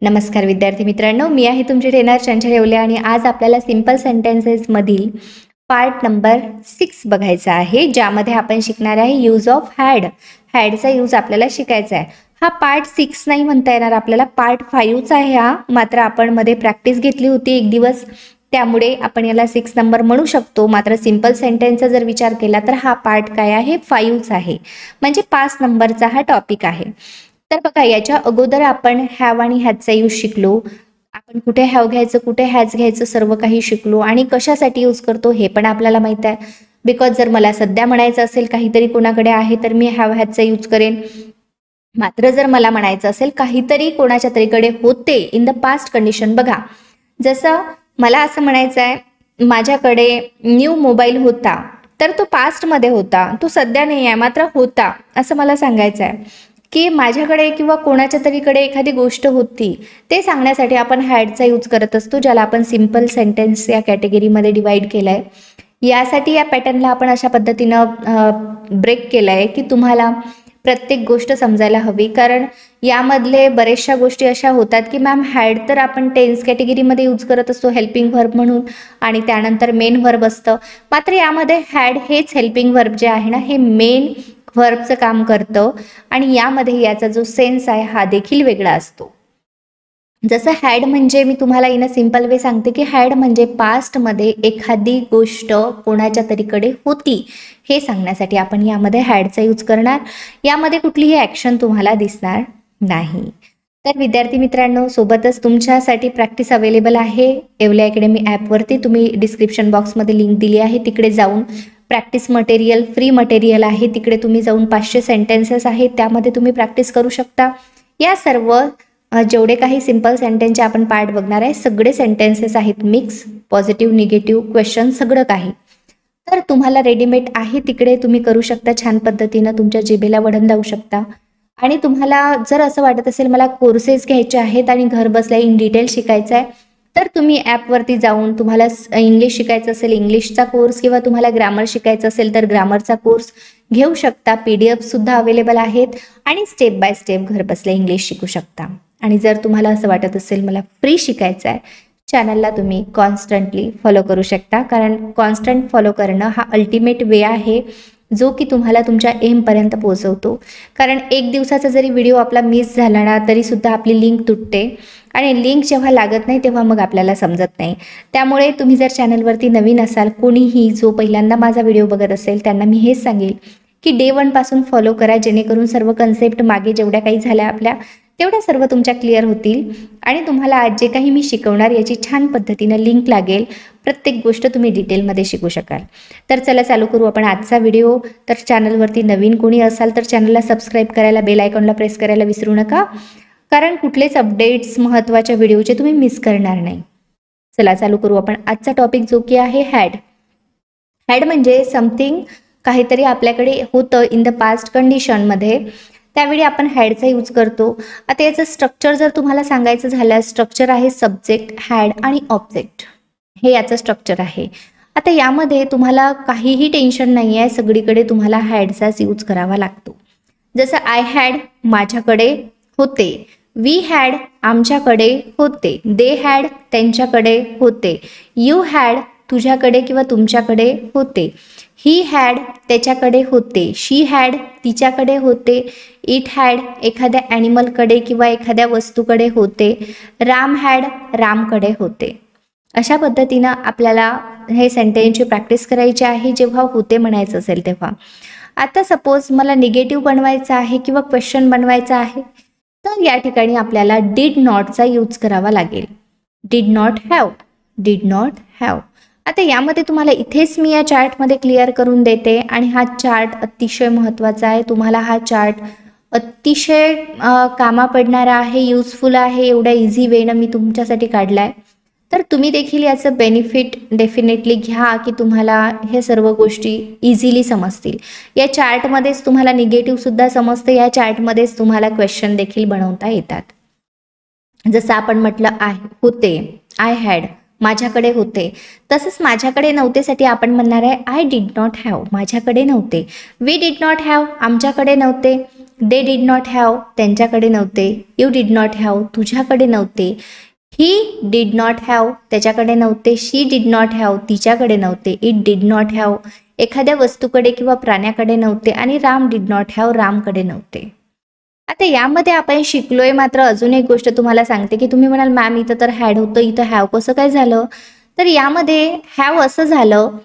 नमस्कार विद्यार्थी मित्रांनो, मी आहे तुमची ट्रेनर चंचल येवले आणि आज आपल्याला सिंपल सेंटेन्सेस मधील पार्ट नंबर 6 बघायचा आहे, ज्यामध्ये आपण शिकणार आहे यूज ऑफ हॅड. हॅडचा यूज आपल्याला शिकायचा आहे. हा पार्ट 6 नाही म्हणता येणार, आपल्याला पार्ट 5चा आहे हा. मात्र आपण मध्ये प्रॅक्टिस घेतली होती एक दिवस, त्यामुळे आपण याला 6 नंबर म्हणू शकतो. मात्र सिंपल सेंटेन्सचा जर विचार केला तर हा पार्ट काय आहे, 5चा आहे, म्हणजे 5 नंबरचा हा टॉपिक आहे. तर बघा, याच्या अगोदर आपण हॅव आणि हॅजचा यूज शिकलो. आपण कुठे हॅव घ्यायचं, कुठे हॅज घ्यायचं, सर्व काही शिकलो आणि कशासाठी यूज करतो हे पण आपल्याला माहित आहे. बिकॉज जर मला सध्या म्हणायचं असेल काहीतरी कोणाकडे आहे तर मी हॅव हॅजचा यूज करेन. मात्र जर मला म्हणायचं असेल काहीतरी कोणाच्या तरीकडे होते इन द पास्ट कंडिशन, बघा जसं मला असं म्हणायचं आहे माझ्याकडे न्यू मोबाईल होता, तर तो पास्टमध्ये होता, तो सध्या नाही आहे मात्र होता, असं मला सांगायचं आहे. की माझ्याकडे किंवा कोणाच्या तरीकडे एखादी गोष्ट होती ते सांगण्यासाठी आपण हॅडचा यूज करत असतो, ज्याला आपण सिंपल सेंटेन्स या कॅटेगरीमध्ये डिवाइड केलं आहे. यासाठी या पॅटर्नला आपण अशा पद्धतीनं ब्रेक केलं आहे की तुम्हाला प्रत्येक गोष्ट समजायला हवी. कारण यामधले बऱ्याचशा गोष्टी अशा होतात की मॅम हॅड तर आपण टेन्स कॅटेगरीमध्ये यूज करत असतो हेल्पिंग व्हर्ब म्हणून, आणि त्यानंतर मेन व्हर्ब असतं. मात्र यामध्ये हॅड हेच हेल्पिंग व्हर्ब जे आहे ना, हे मेन व्हर्बचं काम करतं आणि यामध्ये याचा जो सेन्स आहे हा देखील वेगळा असतो. जसं हॅड म्हणजे मी तुम्हाला इन अ सिंपल वे सांगते की हॅड म्हणजे पास्टमध्ये एखादी गोष्ट कोणाच्या तरीकडे होती हे सांगण्यासाठी आपण यामध्ये हॅडचा यूज करणार. यामध्ये कुठलीही ॲक्शन तुम्हाला दिसणार नाही. तर विद्यार्थी मित्रांनो, सोबतच तुमच्यासाठी प्रॅक्टिस अवेलेबल आहे येवले अकॅडमी ॲपवरती. तुम्ही डिस्क्रिप्शन बॉक्समध्ये लिंक दिली आहे, तिकडे जाऊन प्रॅक्टिस मटेरियल फ्री मटेरियल आहे, तिकडे तुम्ही जाऊन 500 सेंटेन्सेस आहेत त्यामध्ये तुम्ही प्रॅक्टिस करू शकता. या सर्व जेवढे काही सिंपल सेंटेन्सचे आपण पार्ट बघणार आहे सगळे सेंटेन्सेस आहेत मिक्स, पॉझिटिव्ह निगेटिव्ह क्वेश्चन सगळं काही. तर तुम्हाला रेडीमेड आहे तिकडे तुम्ही करू शकता, छान पद्धतीनं तुमच्या जिभेला वळण लावू शकता. आणि तुम्हाला जर असं वाटत असेल मला कोर्सेस घ्यायचे आहेत आणि घर बसल्या इन डिटेल शिकायचं आहे, तर तुम्ही ॲपवरती जाऊन तुम्हाला इंग्लिश शिकायचं असेल इंग्लिशचा कोर्स, किंवा तुम्हाला ग्रामर शिकायचं असेल तर ग्रामरचा कोर्स घेऊ शकता. PDF सुद्धा अवेलेबल आहेत आणि स्टेप बाय स्टेप घर बसल्या इंग्लिश शिकू शकता. आणि जर तुम्हाला असं वाटत असेल मला फ्री शिकायचं आहे, चॅनलला तुम्ही कॉन्स्टंटली फॉलो करू शकता. कारण कॉन्स्टंट फॉलो करणं हा अल्टिमेट वे आहे जो की तुम्हाला तुमच्या एमपर्यंत पोहोचवतो. कारण एक दिवसाचा जरी व्हिडिओ आपला मिस झाला ना तरीसुद्धा आपली लिंक तुटते आणि लिंक जेव्हा लागत नाही तेव्हा मग आपल्याला समजत नाही. त्यामुळे तुम्ही जर चॅनलवरती नवीन असाल, कोणीही जो पहिल्यांदा माझा व्हिडिओ बघत असेल त्यांना मी हेच सांगेल की डे 1 पासून फॉलो करा, जेणेकरून सर्व कन्सेप्ट मागे जेवढ्या काही झाल्या आपल्या तेवढ्या सर्व तुमच्या क्लिअर होतील आणि तुम्हाला आज जे काही मी शिकवणार याची छान पद्धतीनं लिंक लागेल, प्रत्येक गोष्ट तुम्ही डिटेलमध्ये शिकू शकाल. तर चला चालू करू आपण आजचा व्हिडिओ. तर चॅनलवरती नवीन कोणी असाल तर चॅनलला सबस्क्राईब करायला, बेल आयकॉनला प्रेस करायला विसरू नका, कारण कुठलेच अपडेट्स महत्त्वाच्या व्हिडिओचे तुम्ही मिस करणार नाही. चला चालू करू आपण आजचा टॉपिक जो की आहे हॅड. हॅड म्हणजे समथिंग, काहीतरी आपल्याकडे होतं इन द पास्ट कंडिशनमध्ये, त्यावेळी आपण हॅडचा यूज करतो. आता याचं स्ट्रक्चर जर तुम्हाला सांगायचं झालं, स्ट्रक्चर आहे सब्जेक्ट, हॅड आणि ऑब्जेक्ट, हे याचं स्ट्रक्चर आहे. आता यामध्ये तुम्हाला काहीही टेन्शन नाही आहे, सगळीकडे तुम्हाला हॅडचाच यूज करावा लागतो. जसं आय हॅड माझ्याकडे होते, वी हॅड आमच्याकडे होते, दे हॅड त्यांच्याकडे होते, यू हॅड तुझ्याकडे किंवा तुमच्याकडे होते, ही हॅड त्याच्याकडे होते, शी हॅड तिच्याकडे होते, इट हॅड एखाद्या ॲनिमलकडे किंवा एखाद्या वस्तूकडे होते, राम हॅड रामकडे होते. अशा पद्धतीनं आपल्याला हे सेंटेन्सची प्रॅक्टिस करायची आहे जेव्हा होते म्हणायचं असेल तेव्हा. आता सपोज मला निगेटिव्ह बनवायचं आहे किंवा क्वेश्चन बनवायचा आहे, तर या ठिकाणी आपल्याला डिड नॉटचा यूज करावा लागेल. Did not have, did not have. आता यामध्ये तुम्हाला इथेच मी या चार्टमध्ये क्लिअर करून देते आणि हा चार्ट अतिशय महत्त्वाचा आहे. तुम्हाला हा चार्ट अतिशय कामा पडणारा आहे, युजफुल आहे, एवढ्या इझी वेनं मी तुमच्यासाठी काढला आहे. तर तुम्ही देखील याचं बेनिफिट डेफिनेटली घ्या की तुम्हाला हे सर्व गोष्टी इझिली समजतील. या चार्टमध्येच तुम्हाला निगेटिव्हसुद्धा समजते, या चार्टमध्येच तुम्हाला क्वेश्चन देखील बनवता येतात. जसं आपण म्हटलं आहे होते, आय हॅड माझ्याकडे होते, तसंच माझ्याकडे नव्हतेसाठी आपण म्हणणार आहे आय डिड नॉट हॅव, माझ्याकडे नव्हते. वी डिड नॉट हॅव आमच्याकडे नव्हते, दे डिड नॉट हॅव, त्यांच्याकडे नव्हते. यू डिड नॉट हॅव, तुझ्याकडे नव्हते. ही डिड नॉट हॅव, त्याच्याकडे नव्हते. शी डिड नॉट हॅव, तिच्याकडे नव्हते. इट डिड नॉट हॅव, एखाद्या वस्तूकडे किंवा प्राण्याकडे नव्हते. आणि राम डिड नॉट हॅव, रामकडे नव्हते. आता यामध्ये आपण शिकलोय. मात्र अजून एक गोष्ट तुम्हाला सांगते की तुम्ही म्हणाल मॅम इथं तर हॅड होतं, इथं हॅव कसं काय झालं? तर यामध्ये हॅव असं झालं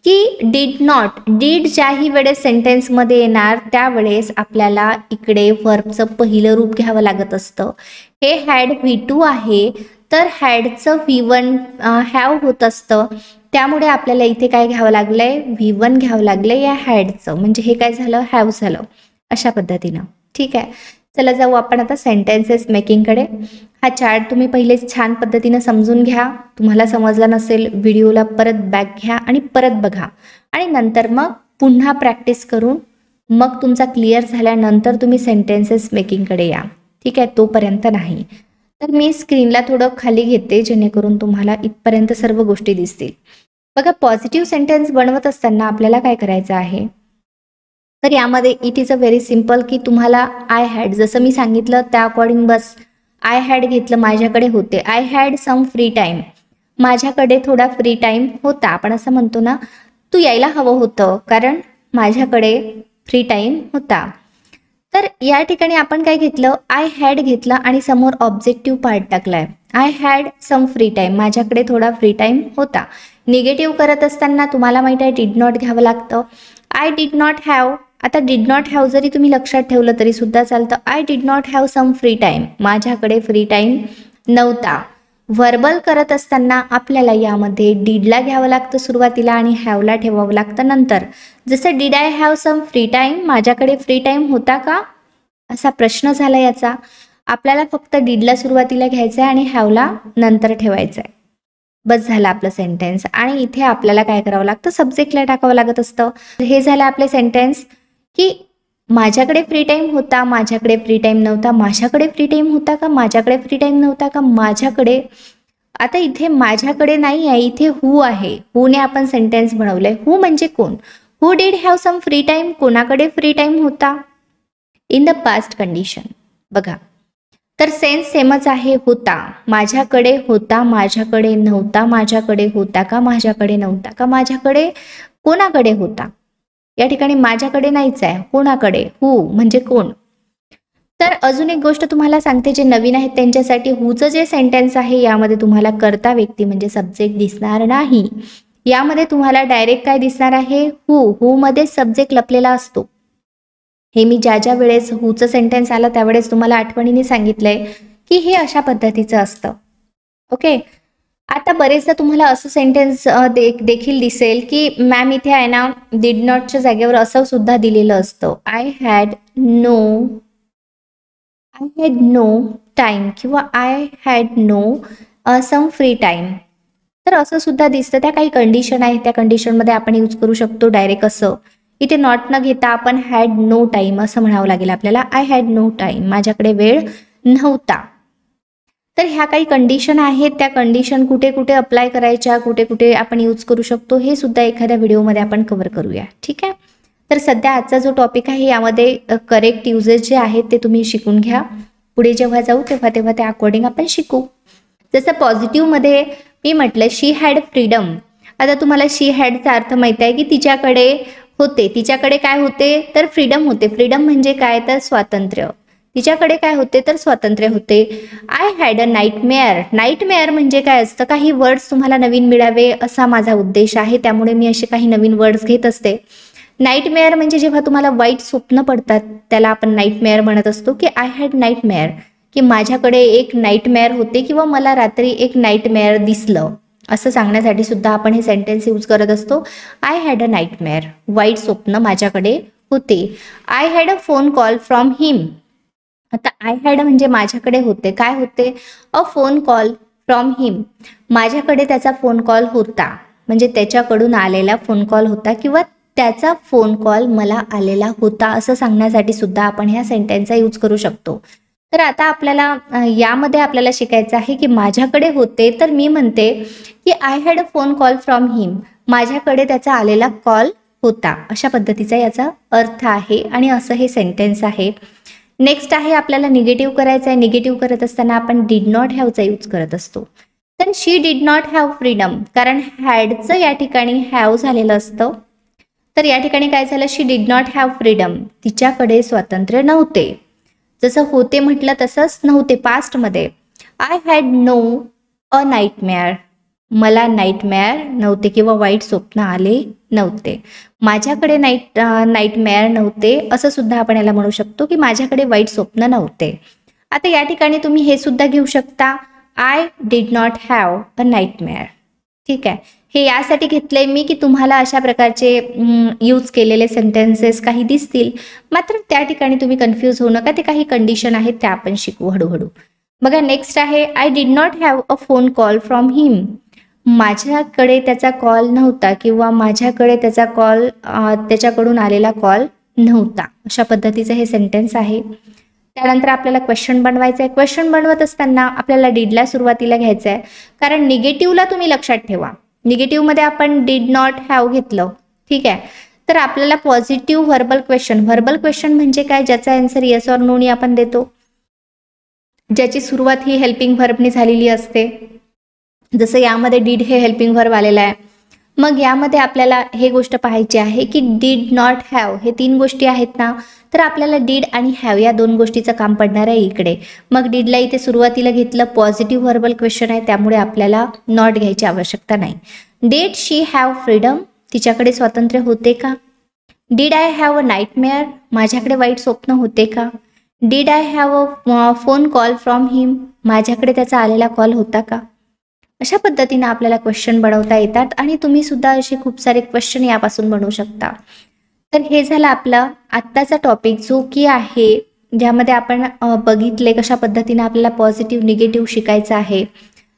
की डिड नॉट, डिड ज्याही वेळेस सेंटेन्समध्ये येणार त्यावेळेस आपल्याला इकडे व्हर्बचं पहिलं रूप घ्यावं लागत असतं. हे हॅड V2 आहे, तर हॅडचं V1 हॅव होत असतं. त्यामुळे आपल्याला इथे काय घ्यावं लागलंय? V1 घ्यावं लागलंय या हॅडचं. म्हणजे हे काय झालं? हॅव झालं. अशा पद्धतीनं. ठीक आहे, चला जाऊ आपण आता सेंटेन्सेस मेकिंगकडे. हा चार्ट तुम्ही पहिलेच छान पद्धतीनं समजून घ्या. तुम्हाला समजला नसेल व्हिडिओला परत बॅक घ्या आणि परत बघा आणि नंतर मग पुन्हा प्रॅक्टिस करून मग तुमचा क्लिअर झाल्यानंतर तुम्ही सेंटेन्सेस मेकिंगकडे या. ठीक आहे, तोपर्यंत नाही. तर मी स्क्रीनला थोडं खाली घेते जेणेकरून तुम्हाला इथपर्यंत सर्व गोष्टी दिसतील. बघा, पॉझिटिव्ह सेंटेन्स बनवत असताना आपल्याला काय करायचं आहे? तर यामध्ये it is a very simple की तुम्हाला आय हॅड, जसं मी सांगितलं त्या अकॉर्डिंग बस आय हॅड घेतलं, माझ्याकडे होते. I had some free time, माझ्याकडे थोडा फ्री टाईम होता. आपण असं म्हणतो ना, तू यायला हवं होतं कारण माझ्याकडे फ्री टाईम होता. तर या ठिकाणी आपण काय घेतलं? आय हॅड घेतलं आणि समोर ऑब्जेक्टिव्ह पार्ट टाकलाय. I had some free time, माझ्याकडे थोडा फ्री टाईम होता. निगेटिव्ह करत असताना तुम्हाला माहिती आहे डिड नॉट घ्यावं लागतं. आय डिड नॉट हॅव, आता डिड नॉट हॅव जरी तुम्ही लक्षात ठेवलं तरी सुद्धा चालतं. I did not have some free time, माझ्याकडे फ्री टाईम नव्हता. व्हर्बल करत असताना आपल्याला यामध्ये डिडला घ्यावं लागतं सुरुवातीला आणि हॅवला ठेवावं लागतं नंतर. जसं did I have some free time, माझ्याकडे फ्री टाईम होता का असा प्रश्न झाला याचा. आपल्याला फक्त डिडला सुरुवातीला घ्यायचं आहे आणि हॅवला नंतर ठेवायचं आहे. बस झालं आपलं सेंटेन्स. आणि इथे आपल्याला काय करावं लागतं? सब्जेक्टला टाकावं लागत असतं. हे झालं आपले सेंटेन्स की माझ्याकडे फ्री टाईम होता, माझ्याकडे फ्री टाईम नव्हता, माझ्याकडे फ्री टाईम होता का, माझ्याकडे फ्री टाईम नव्हता का, माझ्याकडे. आता इथे माझ्याकडे नाही आहे, इथे हू आहे. हूने आपण सेंटेन्स बनवलंय. हू म्हणजे कोण? Who did have some free time, कोणाकडे फ्री टाईम होता? In the past condition. बघा, तर सेन्स सेमच आहे. होता, माझ्याकडे होता, माझ्याकडे नव्हता, माझ्याकडे होता का, माझ्याकडे नव्हता का, माझ्याकडे कोणाकडे होता. या ठिकाणी माझ्याकडे नाहीच आहे, कोणाकडे. हू म्हणजे कोण. तर अजून एक गोष्ट तुम्हाला सांगते, जे नवीन आहेत त्यांच्यासाठी, हूचं जे सेंटेन्स आहे यामध्ये तुम्हाला कर्ता व्यक्ती म्हणजे सब्जेक्ट दिसणार नाही. यामध्ये तुम्हाला डायरेक्ट काय दिसणार आहे? हू. हू मध्ये सब्जेक्ट लपलेला असतो. हे मी ज्या वेळेस हूचं सेंटेन्स आलं त्यावेळेस तुम्हाला आठवणीने सांगितलंय की हे अशा पद्धतीचं असतं. ओके, आता बरेचदा तुम्हाला असं सेंटेन्स देखील दिसेल की मॅम इथे आहे ना डिड नॉटच्या जागेवर असं सुद्धा दिलेलं असतं, आय हॅड नो टाइम किंवा I had no some free time. तर असं सुद्धा दिसतं. त्या काही कंडिशन आहे, त्या कंडिशनमध्ये आपण यूज करू शकतो डायरेक्ट असं. इथे नॉट न घेता आपण हॅड नो टाइम असं म्हणावं लागेल आपल्याला. आय हॅड नो टाइम, माझ्याकडे वेळ नव्हता. तर ह्या काही कंडिशन आहेत, त्या कंडिशन कुठे कुठे अप्लाय करायच्या, कुठे कुठे आपण यूज करू शकतो हे सुद्धा एखाद्या व्हिडिओमध्ये आपण कव्हर करूया. ठीक आहे, तर सध्या आजचा जो टॉपिक आहे यामध्ये करेक्ट युजेस जे आहेत ते तुम्ही शिकून घ्या. पुढे जेव्हा जाऊ तेव्हा त्या अकॉर्डिंग आपण शिकू. जसं पॉझिटिव्हमध्ये मी म्हटलं शी हॅड फ्रीडम. आता तुम्हाला शी हॅडचा अर्थ माहिती आहे की तिच्याकडे होते. तिच्याकडे काय होते? तर फ्रीडम होते. फ्रीडम म्हणजे काय? तर स्वातंत्र्य. तिच्याकडे काय होते? तर स्वातंत्र्य होते. I had a nightmare. Nightmare म्हणजे काय असतं? काही वर्ड्स तुम्हाला नवीन मिळावे असा माझा उद्देश आहे, त्यामुळे मी असे काही नवीन वर्ड्स घेत असते. नाईटमेअर म्हणजे जेव्हा तुम्हाला वाईट स्वप्न पडतात त्याला आपण नाईटमेअर म्हणत असतो की आय हॅड नाईटमेअर, की माझ्याकडे एक नाईटमेअर होते किंवा मला रात्री एक नाईटमेअर दिसलं असं सांगण्यासाठी सुद्धा आपण हे सेंटेन्स यूज करत असतो. आय हॅड अ नाईटमेअर, वाईट स्वप्न माझ्याकडे होते. I had a phone call from him. आता आय हॅड म्हणजे माझ्याकडे होते. काय होते? A phone call from him, माझ्याकडे त्याचा फोन कॉल होता, म्हणजे त्याच्याकडून आलेला फोन कॉल होता किंवा त्याचा फोन कॉल मला आलेला होता असं सांगण्यासाठी सुद्धा आपण ह्या सेंटेन्सचा यूज करू शकतो. तर आता आपल्याला यामध्ये आपल्याला शिकायचं आहे की माझ्याकडे होते, तर मी म्हणते की I had a phone call from him, माझ्याकडे त्याचा आलेला कॉल होता. अशा पद्धतीचा याचा अर्थ आहे आणि असं हे सेंटेन्स आहे. नेक्स्ट आहे आपल्याला निगेटिव्ह करायचं आहे. निगेटिव्ह करत असताना आपण डिड नॉट हॅवचा यूज करत असतो. तर शी डिड नॉट हॅव फ्रीडम, कारण हॅडचं या ठिकाणी हॅव झालेलं असतं. तर या ठिकाणी काय झालं, she did not have freedom, तिच्याकडे स्वातंत्र्य नव्हते. जसं होते म्हटलं तसंच नव्हते पास्टमध्ये. I had no a nightmare, मला नाईटमेअर नव्हते किंवा वाईट स्वप्न आले नव्हते. माझ्याकडे नाईटमेअर नव्हते असं सुद्धा आपण याला म्हणू शकतो की माझ्याकडे वाईट स्वप्न नव्हते. आता या ठिकाणी तुम्ही हे सुद्धा घेऊ शकता, I did not have a nightmare. ठीक आहे, हे यासाठी घेतलंय मी की तुम्हाला अशा प्रकारचे यूज केलेले सेंटेन्सेस काही दिसतील, मात्र त्या ठिकाणी तुम्ही कन्फ्यूज होऊ नका. ते काही कंडिशन आहेत त्या आपण शिकू हळूहळू. बघा नेक्स्ट आहे, I did not have a phone call from him, माझ्याकडे त्याचा कॉल नव्हता किंवा माझ्याकडे त्याचा कॉल त्याच्याकडून आलेला कॉल नव्हता. अशा पद्धतीचं हे सेंटेन्स आहे. त्यानंतर आपल्याला क्वेश्चन बनवायचं आहे. क्वेश्चन बनवत असताना आपल्याला डिडला सुरुवातीला घ्यायचं आहे, कारण निगेटिव्हला तुम्ही लक्षात ठेवा, निगेटिव्हमध्ये आपण डिड नॉट हॅव घेतलं. ठीक आहे, तर आपल्याला पॉझिटिव्ह व्हर्बल क्वेश्चन म्हणजे काय, ज्याचा आन्सर येस ऑर नोनी आपण देतो, ज्याची सुरुवात ही हेल्पिंग व्हर्बनी झालेली असते. जसं यामध्ये डिड हे हेल्पिंग व्हर्ब आलेलं आहे. मग यामध्ये आपल्याला हे गोष्ट पाहायची आहे की डिड नॉट हॅव हे 3 गोष्टी आहेत ना, तर आपल्याला डिड आणि हॅव या 2 गोष्टीचं काम पडणार आहे इकडे. मग डिडला इथे सुरुवातीला घेतलं, पॉझिटिव्ह व्हर्बल क्वेश्चन आहे त्यामुळे आपल्याला नॉट घ्यायची आवश्यकता नाही. डिड शी हॅव फ्रीडम, तिच्याकडे स्वातंत्र्य होते का. Did I have a nightmare, माझ्याकडे वाईट स्वप्न होते का. Did I have a phone call from him, माझ्याकडे त्याचा आलेला कॉल होता का. अशा पद्धतीने आपल्याला क्वेश्चन बनवता येतात आणि तुम्ही सुद्धा असे खूप सारे क्वेश्चन यापासून बनवू शकता. तर हे झालं आपला आत्ताचा टॉपिक, जो की आहे ज्यामध्ये आपण बघितले कशा पद्धतीने आपल्याला पॉझिटिव्ह निगेटिव्ह शिकायचं आहे.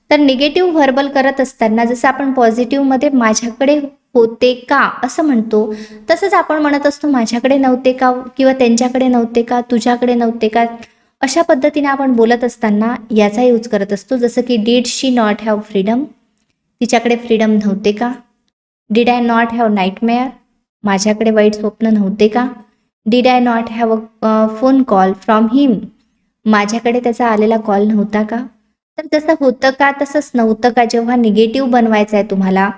तर निगेटिव्ह व्हर्बल करत असताना जसं आपण पॉझिटिव्हमध्ये माझ्याकडे होते का असं म्हणतो, तसंच आपण म्हणत असतो माझ्याकडे नव्हते का किंवा त्यांच्याकडे नव्हते का, तुझ्याकडे नव्हते का. अशा पद्धतीने आपण बोलत असताना याचा यूज करत असतो. जसं की did she not have freedom, तिच्याकडे फ्रीडम नव्हते का. Did I not have nightmare, माझ्याकडे वाईट स्वप्न नव्हते का. Did I not have a phone call from him, माझ्याकडे त्याचा आलेला कॉल नव्हता का. तर जसं होतं का तसंच नव्हतं का जेव्हा निगेटिव्ह बनवायचं आहे तुम्हाला,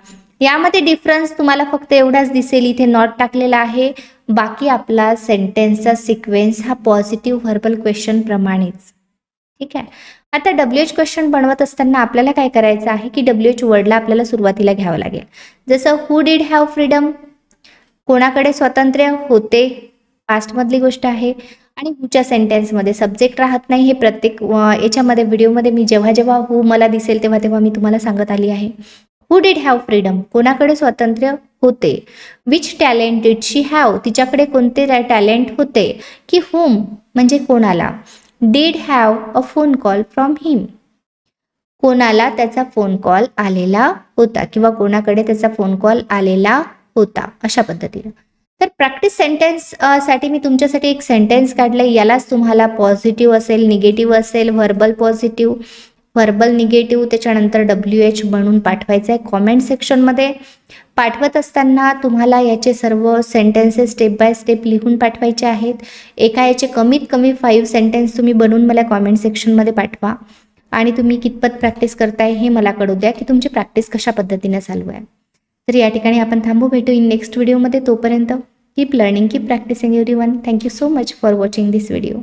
यामध्ये डिफरन्स तुम्हाला फक्त एवढाच दिसेल, इथे नॉट टाकलेला आहे. बाकी आपला सेंटेन्सचा सिक्वेन्स हा पॉझिटिव्ह व्हर्बल क्वेश्चन प्रमाणेच. ठीक आहे, आता WH क्वेश्चन बनवत असताना आपल्याला काय करायचं आहे की WH वर्डला आपल्याला सुरुवातीला घ्यावं लागेल. जसं हू डिड हॅव फ्रीडम, कोणाकडे स्वातंत्र्य होते, पास्टमधली गोष्ट आहे. आणि हूच्या सेंटेन्समध्ये सब्जेक्ट राहत नाही, हे प्रत्येक याच्यामध्ये व्हिडिओमध्ये मी जेव्हा जेव्हा हू मला दिसेल तेव्हा तेव्हा मी तुम्हाला सांगत आली आहे. हू डिड हॅव फ्रीडम, कोणाकडे स्वातंत्र्य होते. Which talent did she have, तिच्याकडे कोणते टॅलेंट होते. की हुम म्हणजे कोणाला. Did have a phone call from him, कोणाला त्याचा फोन कॉल आलेला होता किंवा कोणाकडे त्याचा फोन कॉल आलेला होता. अशा पद्धतीने. तर प्रॅक्टिस सेंटेन्स साठी मी तुमच्यासाठी एक सेंटेन्स काढलं, यालाच तुम्हाला पॉझिटिव्ह असेल, निगेटिव्ह असेल, व्हर्बल पॉझिटिव्ह, व्हर्बल निगेटिव्ह, त्याच्यानंतर WH बनवून पाठवायचं आहे. कॉमेंट सेक्शनमध्ये पाठवत असताना तुम्हाला याचे सर्व सेंटेन्सेस स्टेप बाय स्टेप लिहून पाठवायचे आहेत. एका याचे कमीत कमी 5 सेंटेन्स तुम्ही बनवून मला कॉमेंट सेक्शनमध्ये पाठवा. आणि तुम्ही कितपत प्रॅक्टिस करताय हे मला कळू द्या की तुमची प्रॅक्टिस कशा पद्धतीने चालू आहे. तर या ठिकाणी आपण थांबू, भेटू इन नेक्स्ट व्हिडिओमध्ये. तोपर्यंत keep learning, keep practising everyone. Thank you so much for watching this video.